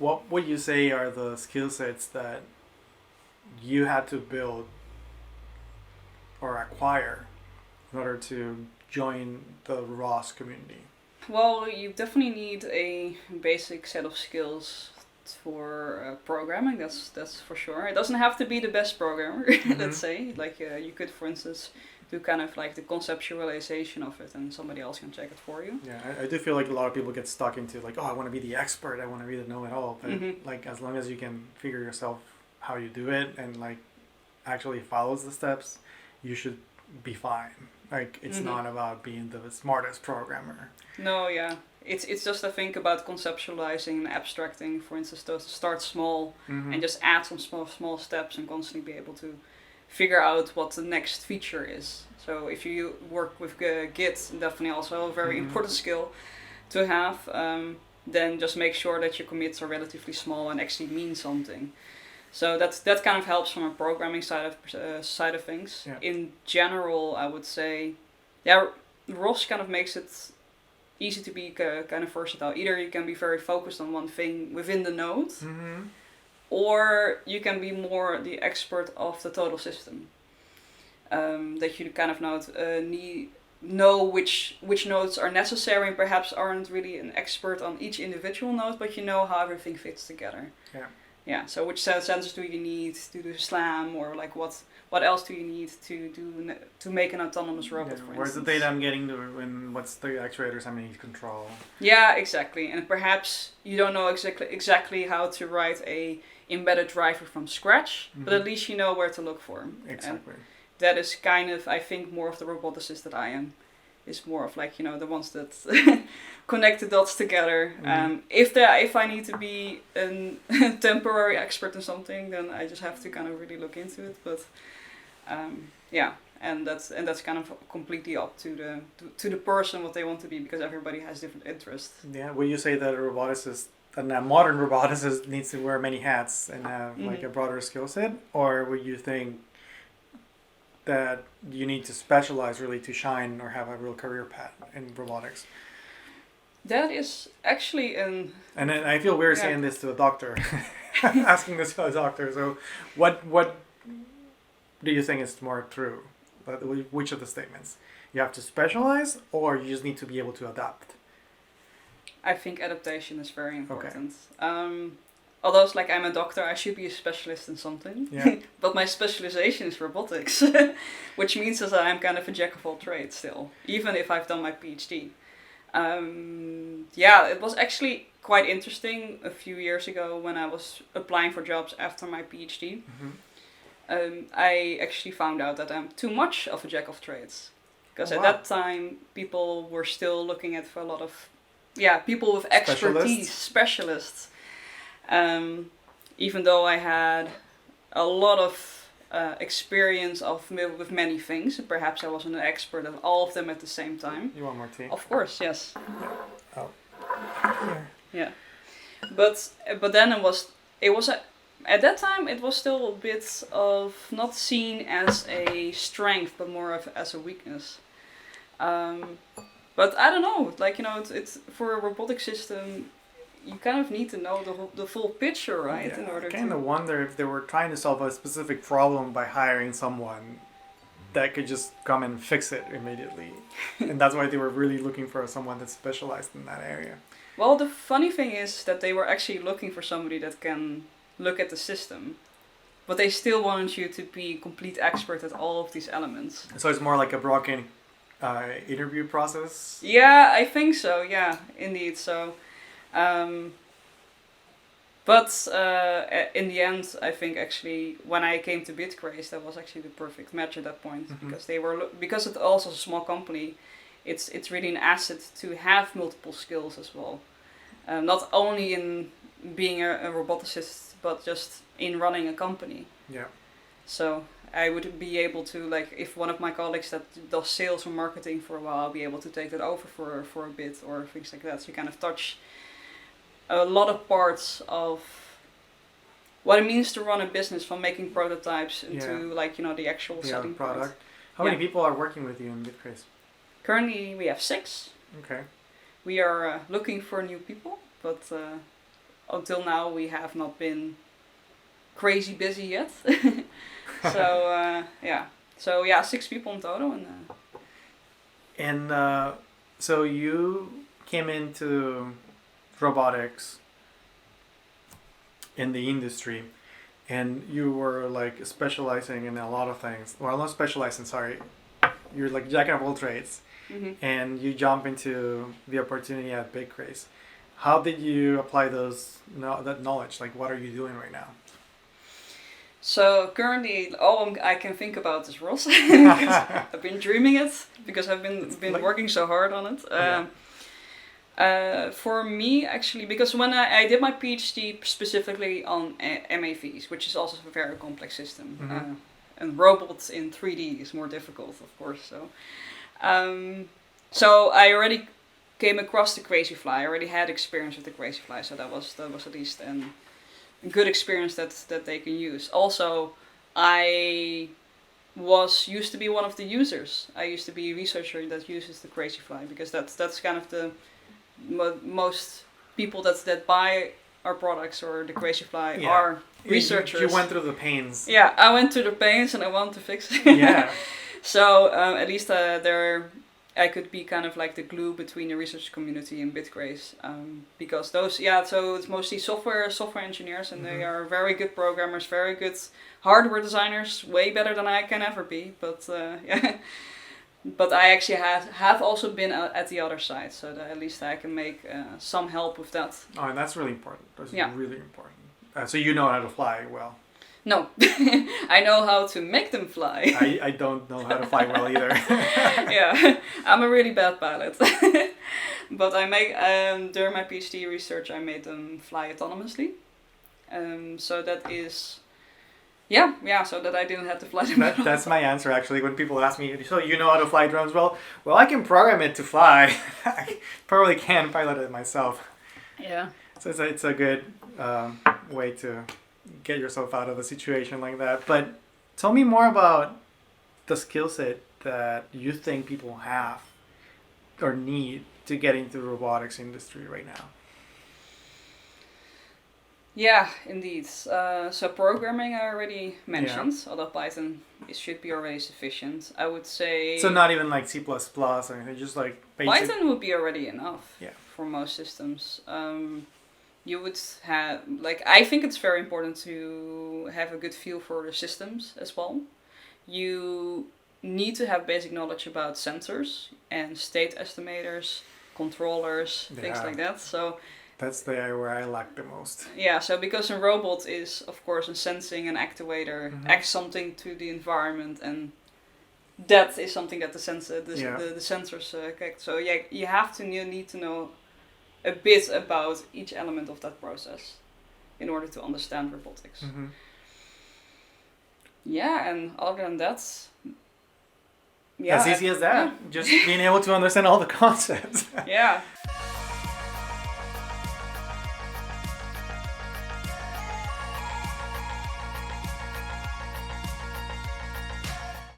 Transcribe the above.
what would you say are the skill sets that you had to build or acquire in order to join the ROS community? Well, you definitely need a basic set of skills for programming. That's for sure. It doesn't have to be the best programmer. Let's say, like you could, for instance, do kind of like the conceptualization of it, and somebody else can check it for you. Yeah, I do feel like a lot of people get stuck into like, oh, I want to be the expert, I want to be the know-it-all. But like, as long as you can figure yourself how you do it and like actually follows the steps, you should be fine. Like, it's not about being the smartest programmer. No, yeah. It's just, I think, about conceptualizing and abstracting, for instance, to start small and just add some small steps and constantly be able to figure out what the next feature is. So if you work with Git, definitely also a very important skill to have, then just make sure that your commits are relatively small and actually mean something. So that kind of helps from a programming side of things. Yeah. In general, I would say, yeah, ROS kind of makes it easy to be kind of versatile. Either you can be very focused on one thing within the node, or you can be more the expert of the total system. That you kind of know which nodes are necessary and perhaps aren't really an expert on each individual node, but you know how everything fits together. Yeah. Yeah, so which sensors do you need to do SLAM, or like what else do you need to make an autonomous robot, for where's instance? the data I'm getting to, and what's the actuators I'm going to control? Yeah, exactly. And perhaps you don't know exactly how to write a embedded driver from scratch, but at least you know where to look for. Exactly. And that is kind of, I think, more of the roboticist that I am. Is more of like, the ones that connect the dots together. If I need to be a temporary expert in something, then I just have to kind of really look into it. But and that's kind of completely up to the person what they want to be, because everybody has different interests. Yeah, will you say that a roboticist, a modern roboticist, needs to wear many hats and have like a broader skill set, or would you think that you need to specialize really to shine or have a real career path in robotics? That is actually And then I feel weird saying this to a doctor, asking this to a doctor. So, what do you think is more true? Which of the statements? You have to specialize, or you just need to be able to adapt? I think adaptation is very important. Okay. Although it's like I'm a doctor, I should be a specialist in something. Yeah. But my specialization is robotics, which means that I'm kind of a jack of all trades still, even if I've done my PhD. It was actually quite interesting a few years ago when I was applying for jobs after my PhD. I actually found out that I'm too much of a jack of trades. Because at that time, people were still looking at for a lot of people with expertise, specialists. Even though I had a lot of experience with many things, perhaps I wasn't an expert at all of them at the same time. You want more tea? Of course, yes. Oh. Here. Yeah, but then at that time it was still a bit of not seen as a strength, but more of as a weakness. But I don't know, like it's for a robotic system. You kind of need to know the full picture, right? Yeah, in order I kind of wonder if they were trying to solve a specific problem by hiring someone that could just come and fix it immediately. And that's why they were really looking for someone that's specialized in that area. Well, the funny thing is that they were actually looking for somebody that can look at the system, but they still wanted you to be a complete expert at all of these elements. So it's more like a broken interview process? Yeah, I think so. Yeah, indeed. So... but in the end, I think actually when I came to Bitcraze, that was actually the perfect match at that point, because because it's also a small company, it's really an asset to have multiple skills as well, not only in being a roboticist, but just in running a company. Yeah. So I would be able to, like, if one of my colleagues that does sales or marketing for a while, I'll be able to take that over for a bit or things like that. So you kind of touch a lot of parts of what it means to run a business, from making prototypes into the actual selling product. How many people are working with you in Bitcraze? Currently we have 6. Okay. We are looking for new people, but until now we have not been crazy busy yet. So 6 people in total. And so you came into robotics in the industry, and you were like specializing in a lot of things. Well, not specializing, sorry. You're like jack of all trades, and you jump into the opportunity at Bitcraze. How did you apply that knowledge? Like, what are you doing right now? So currently, all I can think about is ROS. I've been dreaming it because I've been working so hard on it. For me, actually, because when I did my PhD specifically on MAVs, which is also a very complex system, and robots in 3D is more difficult, of course. So I already came across the Crazyflie. I already had experience with the Crazyflie, so that was at least a good experience that they can use. Also, I used to be one of the users. I used to be a researcher that uses the Crazyflie because that's kind of the most people that buy our products or the Crazyflie are researchers. You went through the pains. Yeah, I went through the pains and I want to fix it. Yeah. So at least I could be kind of like the glue between the research community and Bitcraze, because so it's mostly software engineers, and they are very good programmers, very good hardware designers, way better than I can ever be. But but I actually have also been at the other side, so that at least I can make some help with that. Oh, and that's really important. That's really important. So you know how to fly well. No, I know how to make them fly. I don't know how to fly well either. Yeah, I'm a really bad pilot. But I make during my PhD research, I made them fly autonomously. So that is, so that I didn't have to fly them. That's my answer actually. When people ask me, so you know how to fly drones well? Well, I can program it to fly. I probably can pilot it myself. Yeah. So it's a good way to get yourself out of a situation like that. But tell me more about the skill set that you think people have or need to get into the robotics industry right now. Yeah, indeed. So programming I already mentioned, although Python should be already sufficient. I would say... So not even like C++ or anything, just like basic... Python would be already enough for most systems. You would have, I think it's very important to have a good feel for the systems as well. You need to have basic knowledge about sensors and state estimators, controllers, things like that. So that's the area where I lack the most. Yeah, so because a robot is, of course, a sensing and actuator, acts something to the environment, and that is something that the sensors act. So you need to know a bit about each element of that process in order to understand robotics. Yeah, and other than that, as easy as that. Just being able to understand all the concepts. Yeah.